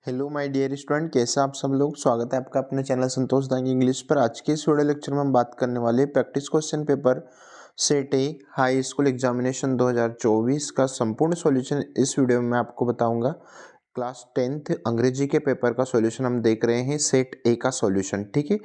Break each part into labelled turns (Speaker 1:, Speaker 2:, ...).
Speaker 1: Hello my dear student, कैसे आप सब लोग। स्वागत है आपका अपने चैनल संतोष दांगी इंग्लिश पर। आज के इस वीडियो लेक्चर में हम बात करने वाले प्रैक्टिस क्वेश्चन पेपर सेट ए हाई स्कूल एग्जामिनेशन 2024 का संपूर्ण सॉल्यूशन इस वीडियो में मैं आपको बताऊंगा। क्लास 10th अंग्रेजी के पेपर का सॉल्यूशन हम देख रहे हैं, सेट ए का सॉल्यूशन। ठीक है,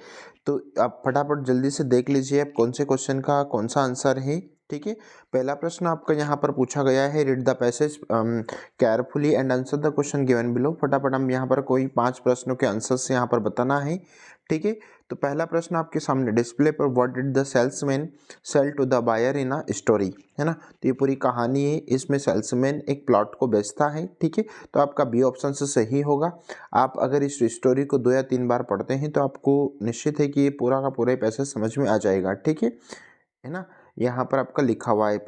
Speaker 1: तो आप फटाफट जल्दी से देख लीजिए आप कौन से क्वेश्चन का कौन सा आंसर है। ठीक है, पहला प्रश्न आपका यहाँ पर पूछा गया है, read the passage carefully and answer the question given below. फटाफट हम यहाँ पर कोई 5 प्रश्नों के आंसर्स यहाँ पर बताना है। ठीक है, तो पहला प्रश्न आपके सामने डिस्प्ले पर, what did the salesman sell to the buyer in a story, है ना। तो ये पूरी कहानी है, इसमें सेल्समैन एक प्लॉट को बेचता है। ठीक है, तो आपका बी ऑप्शन से सही होगा। आप अगर इस स्टोरी को 2 या 3 बार पढ़ते हैं तो आपको निश्चित है कि ये पूरा का पूरा पैसा समझ में आ जाएगा। ठीक है ना। यहाँ पर आपका लिखा हुआ है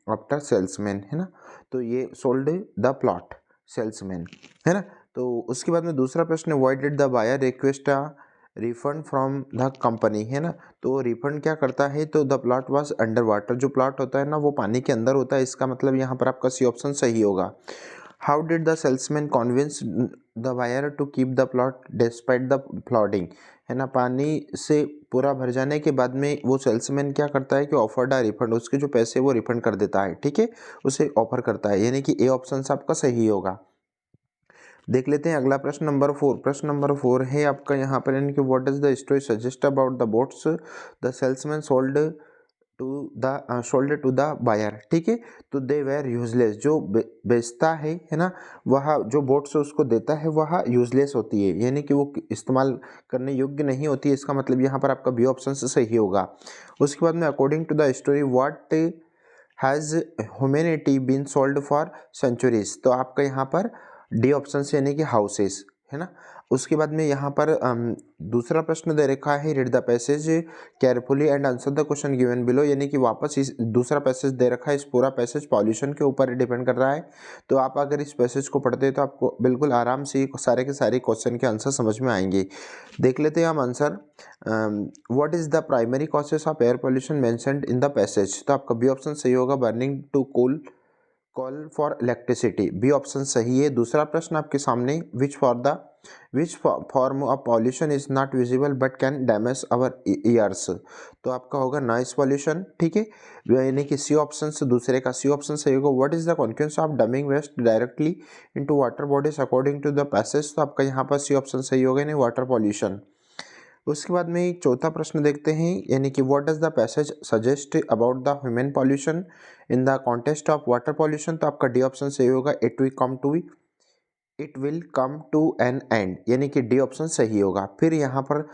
Speaker 1: आफ्टर सेल्समैन, है ना। तो ये सोल्ड द प्लॉट सेल्समैन, है ना। तो उसके बाद में दूसरा प्रश्न, why did the buyer request a refund from the company, है ना। तो रिफंड क्या करता है, तो the plot was under water, जो प्लॉट होता है ना वो पानी के अंदर होता है। इसका मतलब यहाँ पर आपका सी ऑप्शन सही होगा। How did the salesman convince the buyer to keep the plot despite the flooding, है ना। पानी से पूरा भर जाने के बाद में वो सेल्समैन क्या करता है कि ऑफर्ड अ रिफंड, उसके जो पैसे वो रिफंड कर देता है। ठीक है, उसे ऑफर करता है, यानी कि ए ऑप्शन आपका सही होगा। देख लेते हैं अगला प्रश्न नंबर 4। प्रश्न नंबर 4 है आपका यहाँ पर, यानी कि what does the story suggest about the boats the salesman sold to the buyer. ठीक है, तो दे वेर यूजलेस, जो बेचता है ना, वह जो बोट्स उसको देता है वह यूजलेस होती है, यानी कि वो इस्तेमाल करने योग्य नहीं होती है। इसका मतलब यहाँ पर आपका बी ऑप्शन से सही होगा। उसके बाद में according to the story what has humanity been sold for centuries, तो आपका यहाँ पर डी ऑप्शन से, यानी कि हाउसेस, है ना। उसके बाद में यहाँ पर दूसरा प्रश्न दे रखा है, read the passage carefully and answer the question given below, यानी कि वापस इस दूसरा पैसेज दे रखा है। इस पूरा पैसेज पॉल्यूशन के ऊपर डिपेंड कर रहा है। तो आप अगर इस पैसेज को पढ़ते हैं तो आपको बिल्कुल आराम से सारे के सारे क्वेश्चन के आंसर समझ में आएंगे। देख लेते हैं हम answer. What is the primary causes of air pollution mentioned in the passage, तो आपका बी ऑप्शन सही होगा, burning to cool coal for electricity, B option सही है। दूसरा प्रश्न आपके सामने, which form of pollution is not visible but can damage our ears, तो आपका होगा नॉइस पॉल्यूशन। ठीक है, यानी कि सी ऑप्शन से दूसरे का सी ऑप्शन सही होगा। What is the consequence of dumping waste directly into water bodies according to the passage, तो आपका यहाँ पर सी ऑप्शन सही होगा, यानी वाटर पॉल्यूशन। उसके बाद में एक चौथा प्रश्न देखते हैं, यानी कि what does the passage suggest about the human pollution in the context of water pollution, तो आपका डी ऑप्शन सही होगा, it will come to an end, यानी कि डी ऑप्शन सही होगा। फिर यहाँ पर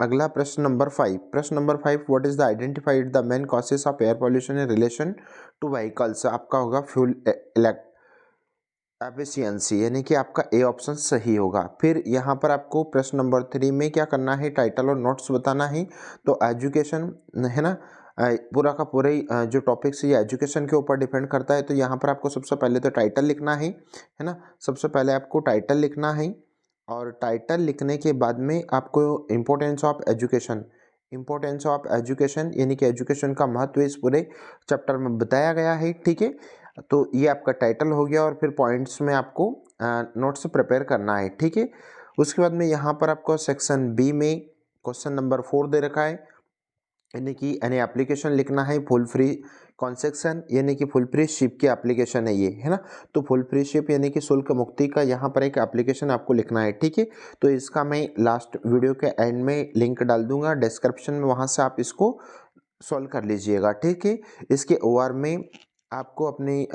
Speaker 1: अगला प्रश्न नंबर 5। प्रश्न number 5, what is the identified the main causes of air pollution in relation two vehicles, आपका होगा फ्यूल एफिशिएंसी, यानी कि आपका ए ऑप्शन सही होगा। फिर यहाँ पर आपको प्रश्न नंबर 3 में क्या करना है, टाइटल और नोट्स बताना है। तो एजुकेशन, है ना, पूरा का पूरा ही जो टॉपिक्स ये एजुकेशन के ऊपर डिपेंड करता है। तो यहाँ पर आपको सबसे पहले तो टाइटल लिखना है ना। सबसे पहले आपको टाइटल लिखना है, और टाइटल लिखने के बाद में आपको इम्पोर्टेंस ऑफ एजुकेशन, यानी कि एजुकेशन का महत्व इस पूरे चैप्टर में बताया गया है। ठीक है, तो ये आपका टाइटल हो गया, और फिर पॉइंट्स में आपको नोट्स प्रिपेयर करना है। ठीक है, उसके बाद में यहाँ पर आपको सेक्शन बी में क्वेश्चन नंबर 4 दे रखा है, यानी कि एनी एप्लीकेशन लिखना है फुल फ्री कॉन्सेक्शन, यानी कि फुल फ्री शिप की एप्लीकेशन है ये, है ना। तो फुल फ्री शिप यानी कि शुल्क मुक्ति का यहाँ पर एक एप्लीकेशन आपको लिखना है। ठीक है, तो इसका मैं लास्ट वीडियो के एंड में लिंक डाल दूंगा डिस्क्रिप्शन में, वहाँ से आप इसको सॉल्व कर लीजिएगा। ठीक है, इसके ओआर में आपको अपनी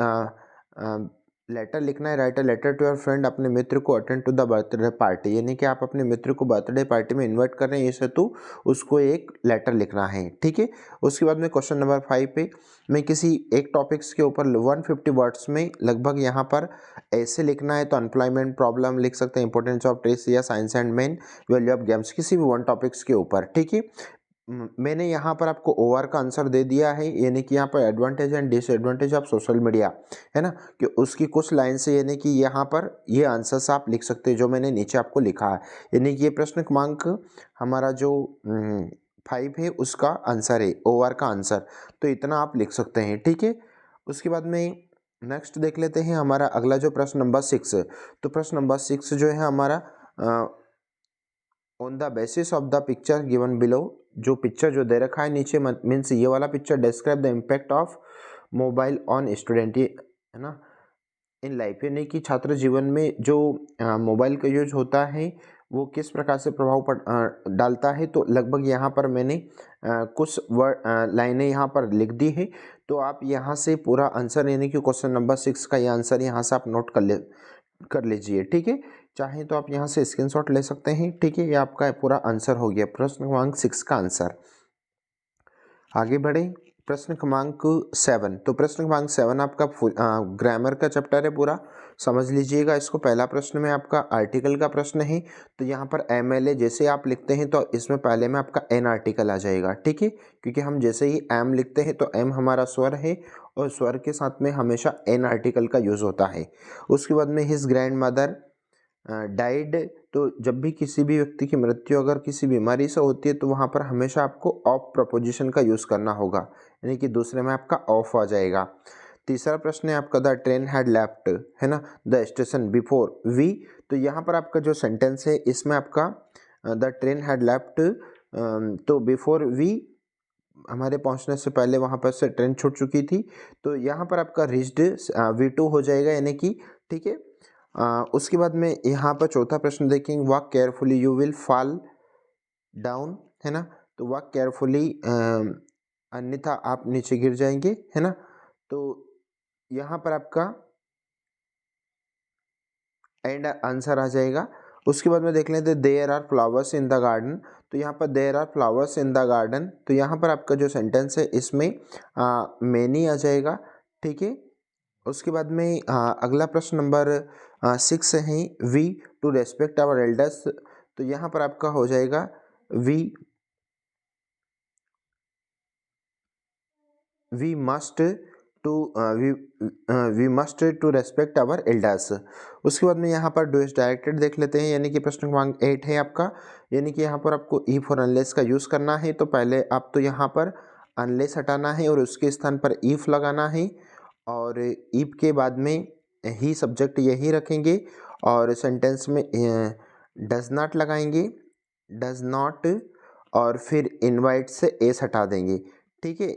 Speaker 1: लेटर लिखना है, write a letter to your friend, अपने मित्र को attend to the birthday party, यानी कि आप अपने मित्र को बर्थडे पार्टी में इन्वाइट कर रहे हैं, इस हेतु उसको एक लेटर लिखना है। ठीक है, उसके बाद में क्वेश्चन नंबर 5 पे मैं किसी एक टॉपिक्स के ऊपर 150 वर्ड्स में लगभग यहाँ पर ऐसे लिखना है। तो अनप्लॉयमेंट प्रॉब्लम लिख सकते हैं, इंपॉर्टेंस ऑफ ट्रेस या science and man, value of games, किसी भी वन टॉपिक्स के ऊपर। ठीक है, मैंने यहाँ पर आपको ओआर का आंसर दे दिया है, यानी कि यहाँ पर advantage and disadvantage of social media, है ना, कि उसकी कुछ लाइन से, यानी कि यहाँ पर ये आंसर्स आप लिख सकते हैं जो मैंने नीचे आपको लिखा है, यानी कि ये प्रश्न क्रमांक हमारा जो 5 है उसका आंसर है, ओआर का आंसर। तो इतना आप लिख सकते हैं। ठीक है, उसके बाद में नेक्स्ट देख लेते हैं हमारा अगला जो प्रश्न नंबर 6। तो प्रश्न नंबर 6 जो है हमारा on the basis of the picture given below, जो पिक्चर जो दे रखा है नीचे मीन्स ये वाला picture, describe the impact of mobile on student, ये है ना इन लाइफ, यानी कि छात्र जीवन में जो मोबाइल का यूज होता है वो किस प्रकार से प्रभाव डालता है। तो लगभग यहाँ पर मैंने कुछ वर्ड लाइनें यहाँ पर लिख दी है। तो आप यहाँ से पूरा आंसर, यानी कि क्वेश्चन नंबर 6 का ये आंसर यहाँ से आप नोट कर लीजिए, ठीक है। चाहे तो आप यहाँ से स्क्रीनशॉट ले सकते हैं, ठीक है। ये आपका पूरा आंसर हो गया, प्रश्न क्रमांक 6 का आंसर। आगे बढ़े प्रश्न क्रमांक 7। तो प्रश्न क्रमांक 7 आपका ग्रामर का चैप्टर है पूरा, समझ लीजिएगा इसको। पहला प्रश्न में आपका आर्टिकल का प्रश्न है। तो यहाँ पर MLA जैसे आप लिखते हैं तो इसमें पहले में आपका एन आर्टिकल आ जाएगा, ठीक है। क्योंकि हम जैसे ही एम लिखते हैं तो एम हमारा स्वर है और स्वर के साथ में हमेशा एन आर्टिकल का यूज़ होता है। उसके बाद में हिज ग्रैंड मदर डाइड। तो जब भी किसी भी व्यक्ति की मृत्यु अगर किसी बीमारी से होती है तो वहाँ पर हमेशा आपको ऑफ प्रपोजिशन का यूज़ करना होगा, यानी कि दूसरे में आपका ऑफ आ जाएगा। तीसरा प्रश्न है आपका द ट्रेन हैड लेफ्ट, है ना, द स्टेशन बिफोर वी। तो यहाँ पर आपका जो सेंटेंस है इसमें आपका द ट्रेन हैड लेफ्ट, तो बिफोर वी, हमारे पहुँचने से पहले वहाँ पर से ट्रेन छूट चुकी थी। तो यहाँ पर आपका रिच्ड V2 हो जाएगा, यानी कि ठीक है। उसके बाद में यहाँ पर चौथा प्रश्न देखेंगे, walk carefully you will fall down, है ना। तो वॉक केयरफुली अन्यथा आप नीचे गिर जाएंगे, है ना। तो यहाँ पर आपका एंड आंसर आ जाएगा। उसके बाद में देख लेते हैं there are flowers in the garden. तो यहाँ पर there are flowers in the garden, तो यहाँ पर आपका जो सेंटेंस है इसमें मैनी आ जाएगा, ठीक है। उसके बाद में अगला प्रश्न नंबर 6 है, we to respect our elders. तो यहाँ पर आपका हो जाएगा we must to respect our elders. उसके बाद में यहाँ पर डू इज डायरेक्टेड देख लेते हैं, यानी कि प्रश्न क्रमांक 8 है आपका, यानी कि यहाँ पर आपको इफ और अनलेस का यूज़ करना है। तो पहले आप तो यहाँ पर अनलेस हटाना है और उसके स्थान पर इफ लगाना है, और इफ के बाद में ही सब्जेक्ट यही रखेंगे और सेंटेंस में डज नॉट लगाएंगे, डज नॉट, और फिर इनवाइट से एस हटा देंगे, ठीक है,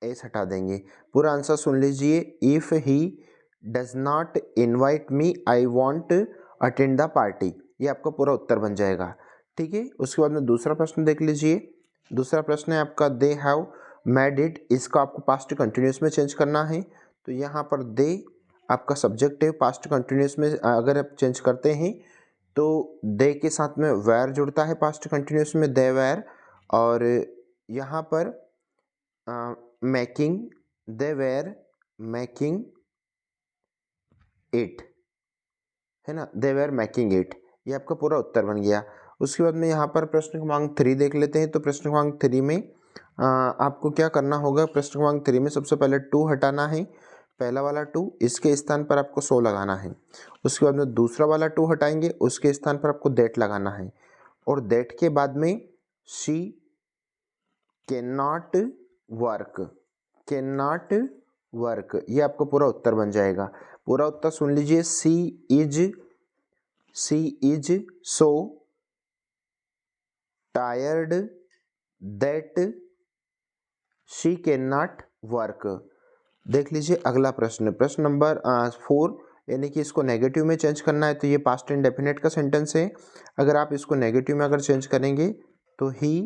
Speaker 1: एस हटा देंगे। पूरा आंसर सुन लीजिए, if he does not invite me I want attend the party, ये आपका पूरा उत्तर बन जाएगा, ठीक है। उसके बाद में दूसरा प्रश्न देख लीजिए। दूसरा प्रश्न है आपका दे हैव मेड इट, इसको आपको पास्ट कंटिन्यूस में चेंज करना है। तो यहाँ पर दे आपका सब्जेक्ट है, पास्ट कंटिन्यूस में अगर आप चेंज करते हैं तो दे के साथ में वेर जुड़ता है पास्ट कंटिन्यूस में, दे वेर, और यहाँ पर making, they were making it, है ना, दे वेर मेकिंग इट, ये आपका पूरा उत्तर बन गया। उसके बाद में यहाँ पर प्रश्न क्रमांक 3 देख लेते हैं। तो प्रश्न क्रमांक 3 में आपको क्या करना होगा, प्रश्न क्रमांक 3 में सबसे पहले टू हटाना है, पहला वाला टू, इसके स्थान पर आपको सो लगाना है। उसके बाद में दूसरा वाला टू हटाएंगे, उसके स्थान पर आपको दैट लगाना है, और दैट के बाद में she can not work, can not work, ये आपको पूरा उत्तर बन जाएगा। पूरा उत्तर सुन लीजिए, she is so tired that she can not work. देख लीजिए अगला प्रश्न, प्रश्न नंबर 4, यानी कि इसको नेगेटिव में चेंज करना है। तो ये पास्ट इंडेफिनिट का सेंटेंस है, अगर आप इसको नेगेटिव में अगर चेंज करेंगे तो he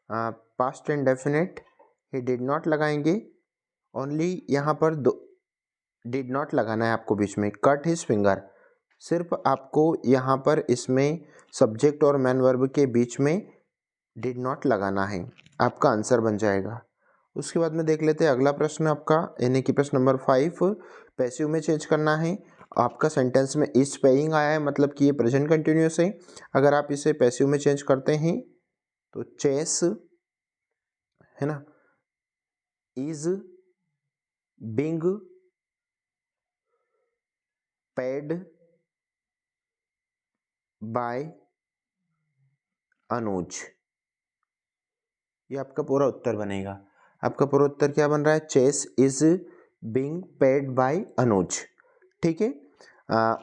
Speaker 1: past indefinite, he did not लगाएंगे, ओनली यहाँ पर दो डिड नॉट लगाना है आपको बीच में, कट हिज फिंगर, सिर्फ आपको यहाँ पर इसमें सब्जेक्ट और मैन वर्ब के बीच में डिड नॉट लगाना है, आपका आंसर बन जाएगा। उसके बाद में देख लेते हैं अगला प्रश्न आपका, यानी कि प्रश्न नंबर 5, पैसिव में चेंज करना है। आपका सेंटेंस में इज पेइंग आया है, मतलब कि ये प्रेजेंट कंटिन्यूस है। अगर आप इसे पैसिव में चेंज करते हैं तो चेस, है ना, इज बिंग पेड बाय अनुज, ये आपका पूरा उत्तर बनेगा। आपका पूरा उत्तर क्या बन रहा है, chess is being paid by Anuj. ठीक है,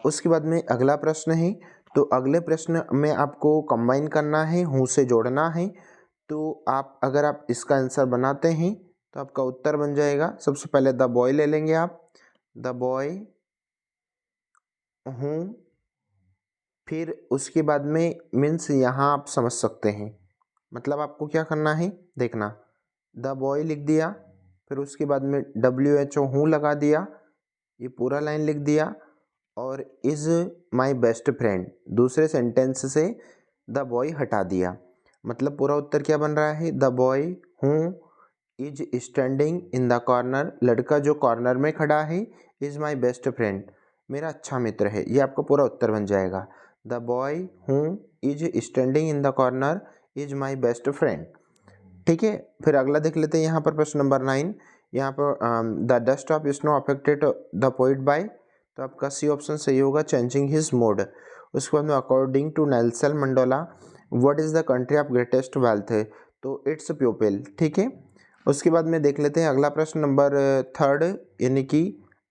Speaker 1: उसके बाद में अगला प्रश्न है। तो अगले प्रश्न में आपको कंबाइन करना है, हूँ से जोड़ना है। तो आप अगर आप इसका आंसर बनाते हैं तो आपका उत्तर बन जाएगा। सबसे पहले द बॉय ले लेंगे आप, द बॉय हूँ, फिर उसके बाद में मीन्स यहाँ आप समझ सकते हैं, मतलब आपको क्या करना है देखना, द बॉय लिख दिया, फिर उसके बाद में WHO हूँ लगा दिया, ये पूरा लाइन लिख दिया, और इज़ माई बेस्ट फ्रेंड दूसरे सेंटेंस से द बॉय हटा दिया। मतलब पूरा उत्तर क्या बन रहा है, द बॉय हूँ is standing in the corner, लड़का जो कॉर्नर में खड़ा है, इज़ माई बेस्ट फ्रेंड मेरा अच्छा मित्र है। ये आपका पूरा उत्तर बन जाएगा, द बॉय हूँ is standing in the corner is my best friend. ठीक है, फिर अगला देख लेते हैं यहाँ पर प्रश्न नंबर 9। यहाँ पर the dust of snow affected the poet by, तो आपका सी ऑप्शन सही होगा, चेंजिंग हिज मूड। उसके बाद में according to Nelson Mandela what is the country of greatest wealth, तो इट्स प्यूपिल। ठीक है, उसके बाद में देख लेते हैं अगला प्रश्न नंबर 3, यानी कि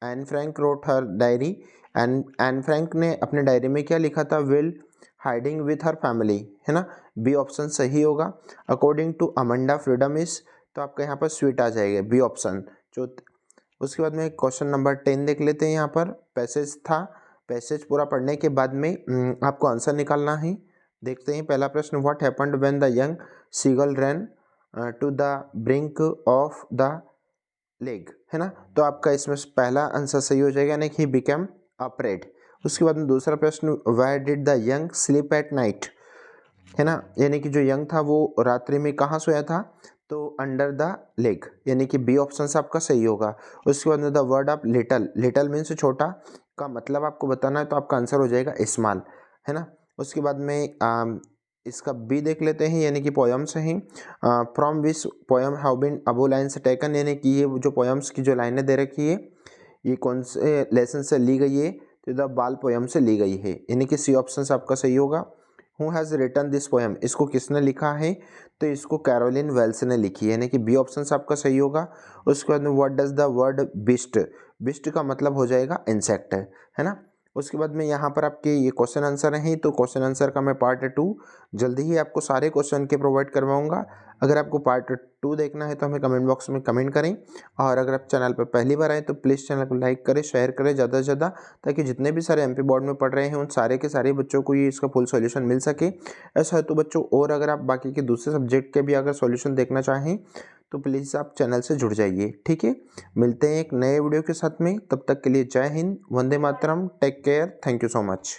Speaker 1: Anne Frank wrote her diary, Anne Frank ने अपने डायरी में क्या लिखा था, will hiding with her family, है ना, बी ऑप्शन सही होगा। According to Amanda freedom is, तो आपका यहाँ पर स्वीट आ जाएगा, बी ऑप्शन जो। उसके बाद में क्वेश्चन नंबर 10 देख लेते हैं। यहाँ पर पैसेज था, पैसेज पूरा पढ़ने के बाद में आपको आंसर निकालना है। देखते हैं पहला प्रश्न, what happened when the young seagull ran to the brink of the leg, है ना, तो आपका इसमें पहला आंसर सही हो जाएगा, यानी कि बिकम अफ्रेड। उसके बाद में दूसरा प्रश्न, where did the young sleep at night, है ना, यानी कि जो यंग था वो रात्रि में कहाँ सोया था, तो अंडर द लेग, यानी कि बी ऑप्शन से आपका सही होगा। उसके बाद में the word of little, little means छोटा का मतलब आपको बताना है, तो आपका आंसर हो जाएगा स्मॉल, है ना। उसके बाद में इसका बी देख लेते हैं, यानी कि पोयम्स हैं, from which poem have been above lines taken, यानी कि ये जो पोयम्स की जो लाइनें दे रखी है ये कौन से लेसन से ली गई है, तो द बाल पोयम से ली गई है, यानी कि सी ऑप्शन से आपका सही होगा। Who has written this poem, इसको किसने लिखा है, तो इसको कैरोलिन वेल्स ने लिखी है, यानी कि बी ऑप्शन से आपका सही होगा। उसके बाद में what does the word beast, beast का मतलब हो जाएगा इंसेक्ट, है ना। उसके बाद में यहाँ पर आपके ये क्वेश्चन आंसर हैं, तो क्वेश्चन आंसर का मैं पार्ट 2 जल्दी ही आपको सारे क्वेश्चन के प्रोवाइड करवाऊंगा। अगर आपको पार्ट 2 देखना है तो हमें कमेंट बॉक्स में कमेंट करें, और अगर आप चैनल पर पहली बार आए तो प्लीज़ चैनल को लाइक करें, शेयर करें ज़्यादा से ज़्यादा, ताकि जितने भी सारे MP बोर्ड में पढ़ रहे हैं उन सारे के सारे बच्चों को ये इसका फुल सॉल्यूशन मिल सके। ऐसा है तो बच्चों, और अगर आप बाकी के दूसरे सब्जेक्ट के भी अगर सॉल्यूशन देखना चाहें तो प्लीज़ आप चैनल से जुड़ जाइए। ठीक है, मिलते हैं एक नए वीडियो के साथ में, तब तक के लिए जय हिंद, वंदे मातरम, take care, thank you so much.